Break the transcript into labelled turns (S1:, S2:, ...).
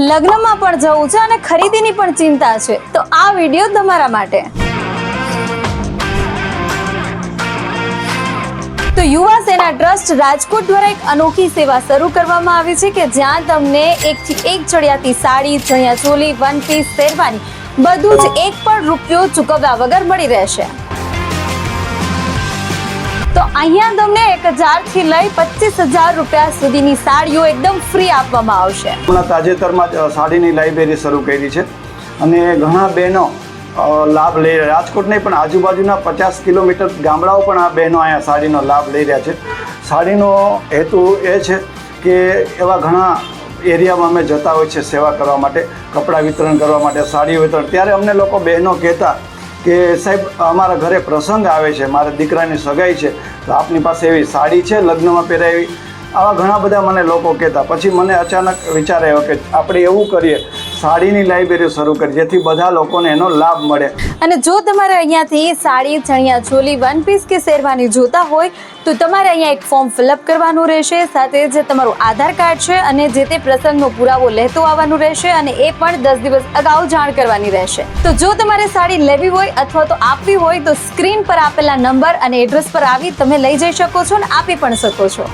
S1: લગ્નમાં પણ જવું છે અને ખરીદીની પણ ચિંતા છે તો આ વિડીયો તમારા માટે। તો યુવા સેના ટ્રસ્ટ રાજકોટ દ્વારા એક અનોખી સેવા શરૂ કરવામાં આવી છે કે જ્યાં તમને એકથી એક ચડિયાતી સાડી, ચણિયા ચોલી, વન પીસ, શેરવાની બધું જ એક પણ રૂપિયો ચૂકવ્યા વગર મળી રહેશે। તો અહીંયા તમને 1000 થી લઈ 25000 રૂપિયા સુધીની સાડીઓ એકદમ ફ્રી આપવામાં આવશે।
S2: હમણાં તાજેતરમાં જ સાડીની લાઇબ્રેરી શરૂ કરી છે અને ઘણા બહેનો લાભ લઈ રહ્યા, રાજકોટ નહીં પણ આજુબાજુના 50 કિલોમીટર ગામડાઓ પણ આ બહેનો અહીંયા સાડીનો લાભ લઈ રહ્યા છે। સાડીનો હેતુ એ છે કે એવા ઘણા એરિયામાં અમે જતા હોય છે સેવા કરવા માટે, કપડાં વિતરણ કરવા માટે, સાડી વિતરણ, ત્યારે અમને લોકો બહેનો કહેતા કે સાહેબ અમારા ઘરે પ્રસંગ આવે છે, મારા દીકરાની સગાઈ છે, તો આપની પાસે એવી સાડી છે લગ્નમાં પહેરાવી? આવા ઘણા બધા મને લોકો કહેતા। પછી મને અચાનક વિચાર આવ્યો કે આપણે એવું કરીએ, સાડીની લાઇબ્રેરી શરૂ કરી જેથી બધા લોકોને એનો લાભ મળે।
S1: અને જો તમારે અહીંયાથી સાડી, ચણિયા ચોલી, વન પીસ કે શેરવાની જોતા હોય તો તમારે અહીંયા એક ફોર્મ ફિલઅપ કરવાનું રહેશે, સાથે જે તમારું આધાર કાર્ડ છે અને જે તે પ્રસંગનો પુરાવો લેતો આવવાનું રહેશે અને એ પણ 10 દિવસ અગાઉ જાણ કરવાની રહેશે। તો જો તમારે સાડી લેવી હોય અથવા તો આપવી હોય તો સ્ક્રીન પર આપેલા નંબર અને એડ્રેસ પર આવી તમે લઈ જઈ શકો છો અને આપી પણ શકો છો।